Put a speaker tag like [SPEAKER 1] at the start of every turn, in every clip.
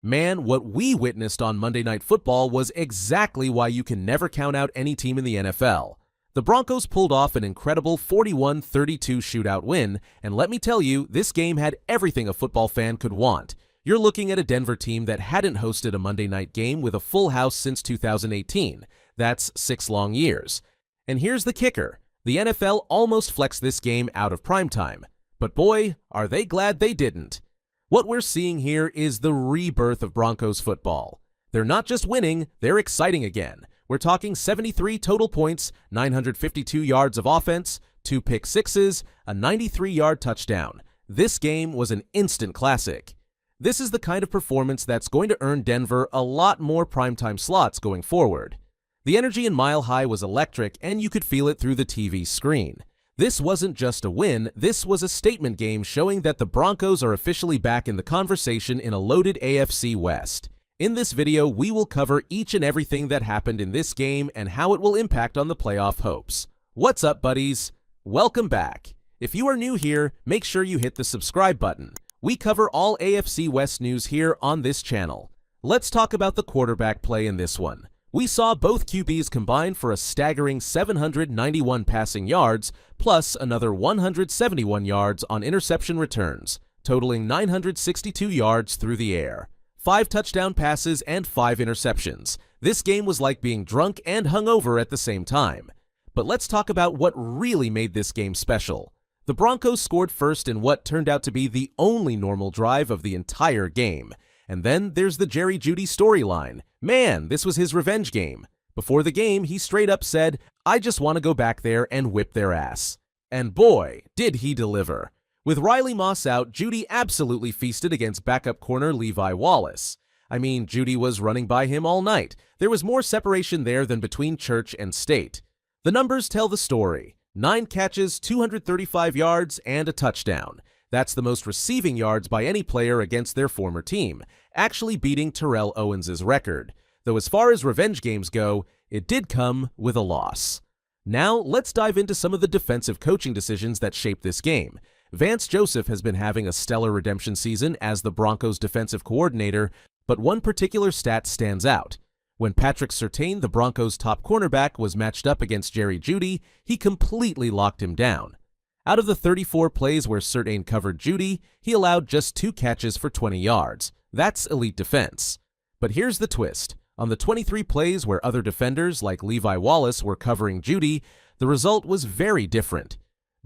[SPEAKER 1] Man, what we witnessed on Monday Night Football was exactly why you can never count out any team in the NFL. The Broncos pulled off an incredible 41-32 shootout win, and let me tell you, this game had everything a football fan could want. You're looking at a Denver team that hadn't hosted a Monday night game with a full house since 2018. That's 6 long years. And here's the kicker. The NFL almost flexed this game out of primetime. But boy, are they glad they didn't. What we're seeing here is the rebirth of Broncos football. They're not just winning, they're exciting again. We're talking 73 total points, 952 yards of offense, 2 pick sixes, a 93-yard touchdown. This game was an instant classic. This is the kind of performance that's going to earn Denver a lot more primetime slots going forward. The energy in Mile High was electric, and you could feel it through the TV screen. This wasn't just a win, this was a statement game showing that the Broncos are officially back in the conversation in a loaded AFC West. In this video, we will cover each and everything that happened in this game and how it will impact on the playoff hopes. What's up, buddies? Welcome back. If you are new here, make sure you hit the subscribe button. We cover all AFC West news here on this channel. Let's talk about the quarterback play in this one. We saw both QBs combine for a staggering 791 passing yards, plus another 171 yards on interception returns, totaling 962 yards through the air. 5 touchdown passes and 5 interceptions. This game was like being drunk and hungover at the same time. But let's talk about what really made this game special. The Broncos scored first in what turned out to be the only normal drive of the entire game. And then there's the Jerry Jeudy storyline. Man, this was his revenge game. Before the game, he straight up said, "I just want to go back there and whip their ass." And boy, did he deliver. With Riley Moss out, Jeudy absolutely feasted against backup corner Levi Wallace. I mean, Jeudy was running by him all night. There was more separation there than between church and state. The numbers tell the story. 9 catches, 235 yards, and a touchdown. That's the most receiving yards by any player against their former team, actually beating Terrell Owens' record. Though as far as revenge games go, it did come with a loss. Now, let's dive into some of the defensive coaching decisions that shaped this game. Vance Joseph has been having a stellar redemption season as the Broncos' defensive coordinator, but one particular stat stands out. When Patrick Surtain, the Broncos' top cornerback, was matched up against Jerry Jeudy, he completely locked him down. Out of the 34 plays where Surtain covered Jeudy, he allowed just 2 catches for 20 yards. That's elite defense. But here's the twist. On the 23 plays where other defenders like Levi Wallace were covering Jeudy, the result was very different.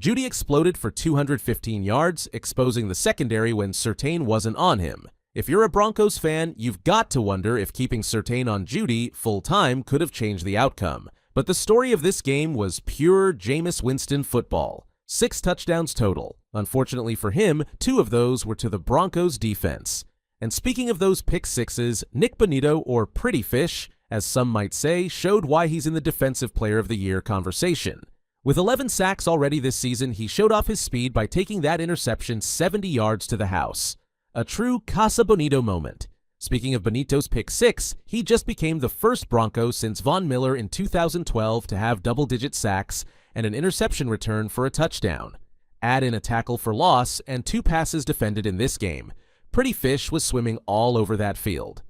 [SPEAKER 1] Jeudy exploded for 215 yards, exposing the secondary when Surtain wasn't on him. If you're a Broncos fan, you've got to wonder if keeping Surtain on Jeudy full-time could have changed the outcome. But the story of this game was pure Jameis Winston football. 6 touchdowns total. Unfortunately for him, 2 of those were to the Broncos defense. And speaking of those pick sixes, Nick Bonitto, or Pretty Fish, as some might say, showed why he's in the Defensive Player of the Year conversation. With 11 sacks already this season, he showed off his speed by taking that interception 70 yards to the house. A true Casa Bonitto moment. Speaking of Bonitto's pick 6, he just became the first Bronco since Von Miller in 2012 to have double-digit sacks and an interception return for a touchdown. Add in a tackle for loss and 2 passes defended in this game. Pretty Fish was swimming all over that field.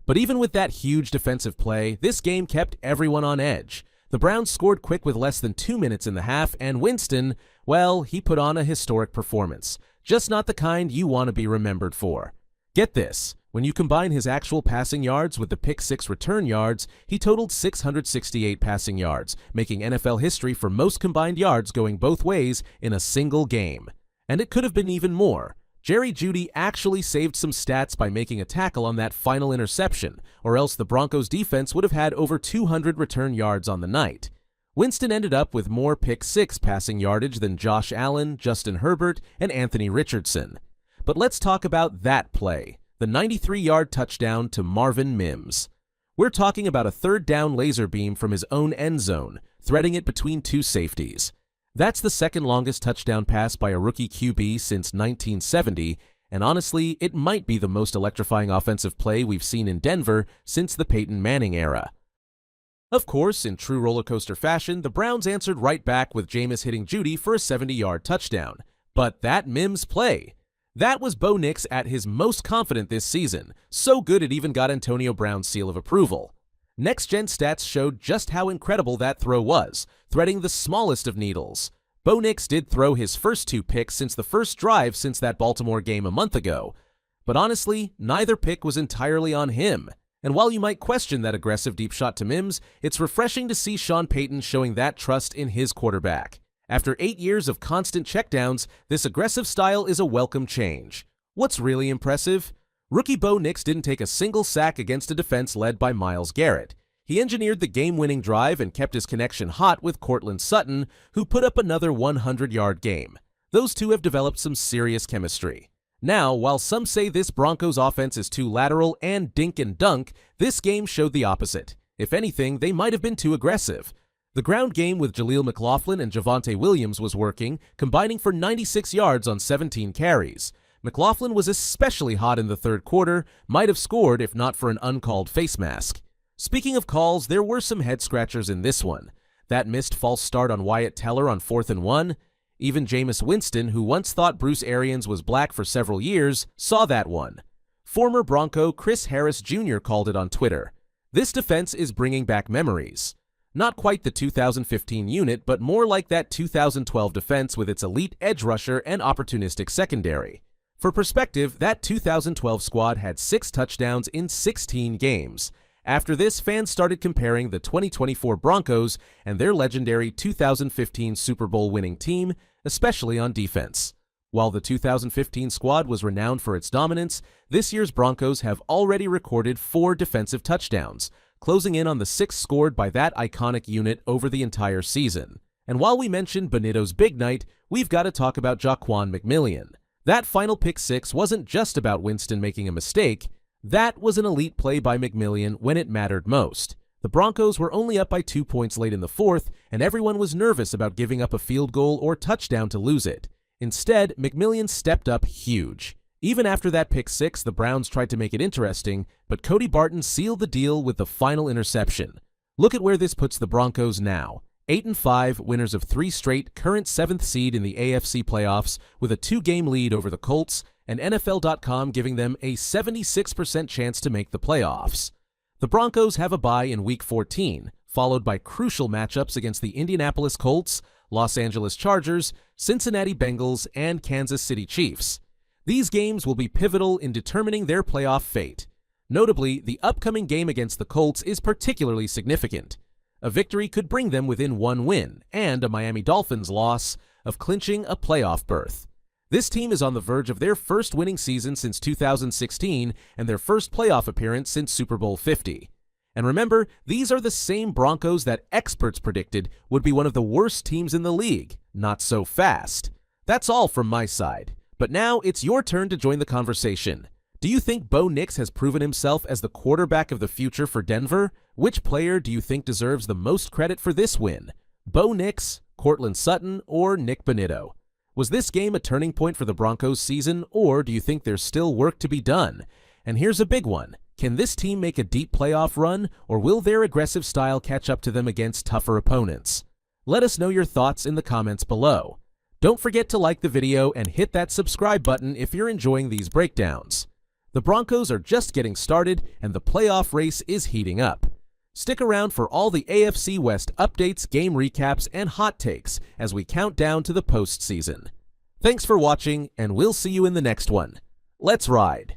[SPEAKER 1] But even with that huge defensive play, this game kept everyone on edge. The Browns scored quick with less than 2 minutes in the half, and Winston, well, he put on a historic performance. Just not the kind you want to be remembered for. Get this, when you combine his actual passing yards with the pick 6 return yards, he totaled 668 passing yards, making NFL history for most combined yards going both ways in a single game. And it could have been even more. Jerry Jeudy actually saved some stats by making a tackle on that final interception, or else the Broncos defense would have had over 200 return yards on the night. Winston ended up with more pick 6 passing yardage than Josh Allen, Justin Herbert, and Anthony Richardson. But let's talk about that play, the 93-yard touchdown to Marvin Mims. We're talking about a 3rd down laser beam from his own end zone, threading it between 2 safeties. That's the second longest touchdown pass by a rookie QB since 1970, and honestly, it might be the most electrifying offensive play we've seen in Denver since the Peyton Manning era. Of course, in true roller coaster fashion, the Browns answered right back with Jameis hitting Jeudy for a 70-yard touchdown. But that Mims play! That was Bo Nix at his most confident this season, so good it even got Antonio Brown's seal of approval. Next-gen stats showed just how incredible that throw was, threading the smallest of needles. Bo Nix did throw his first 2 picks since the first drive since that Baltimore game a month ago. But honestly, neither pick was entirely on him. And while you might question that aggressive deep shot to Mims, it's refreshing to see Sean Payton showing that trust in his quarterback. After 8 years of constant checkdowns, this aggressive style is a welcome change. What's really impressive? Rookie Bo Nix didn't take a single sack against a defense led by Myles Garrett. He engineered the game-winning drive and kept his connection hot with Courtland Sutton, who put up another 100-yard game. Those two have developed some serious chemistry. Now, while some say this Broncos offense is too lateral and dink and dunk, this game showed the opposite. If anything, they might have been too aggressive. The ground game with Jaleel McLaughlin and Javonte Williams was working, combining for 96 yards on 17 carries. McLaughlin was especially hot in the third quarter, might have scored if not for an uncalled face mask. Speaking of calls, there were some head-scratchers in this one. That missed false start on Wyatt Teller on 4th and 1. Even Jameis Winston, who once thought Bruce Arians was black for several years, saw that one. Former Bronco Chris Harris Jr. called it on Twitter. This defense is bringing back memories. Not quite the 2015 unit, but more like that 2012 defense with its elite edge rusher and opportunistic secondary. For perspective, that 2012 squad had 6 touchdowns in 16 games. After this, fans started comparing the 2024 Broncos and their legendary 2015 Super Bowl winning team, especially on defense. While the 2015 squad was renowned for its dominance, this year's Broncos have already recorded 4 defensive touchdowns, closing in on the 6 scored by that iconic unit over the entire season. And while we mentioned Bonitto's big night, we've got to talk about Jaquan McMillian. That final pick 6 wasn't just about Winston making a mistake. That was an elite play by McMillian when it mattered most. The Broncos were only up by 2 points late in the 4th, and everyone was nervous about giving up a field goal or touchdown to lose it. Instead, McMillian stepped up huge. Even after that pick 6, the Browns tried to make it interesting, but Cody Barton sealed the deal with the final interception. Look at where this puts the Broncos now. 8-5, winners of 3 straight, current 7th seed in the AFC playoffs with a 2-game lead over the Colts, and NFL.com giving them a 76% chance to make the playoffs. The Broncos have a bye in Week 14, followed by crucial matchups against the Indianapolis Colts, Los Angeles Chargers, Cincinnati Bengals, and Kansas City Chiefs. These games will be pivotal in determining their playoff fate. Notably, the upcoming game against the Colts is particularly significant. A victory could bring them within 1 win, and a Miami Dolphins loss, of clinching a playoff berth. This team is on the verge of their first winning season since 2016 and their first playoff appearance since Super Bowl 50. And remember, these are the same Broncos that experts predicted would be one of the worst teams in the league. Not so fast. That's all from my side. But now it's your turn to join the conversation. Do you think Bo Nix has proven himself as the quarterback of the future for Denver? Which player do you think deserves the most credit for this win? Bo Nix, Courtland Sutton, or Nick Bonitto? Was this game a turning point for the Broncos season, or do you think there's still work to be done? And here's a big one. Can this team make a deep playoff run, or will their aggressive style catch up to them against tougher opponents? Let us know your thoughts in the comments below. Don't forget to like the video and hit that subscribe button if you're enjoying these breakdowns. The Broncos are just getting started, and the playoff race is heating up. Stick around for all the AFC West updates, game recaps, and hot takes as we count down to the postseason. Thanks for watching, and we'll see you in the next one. Let's ride!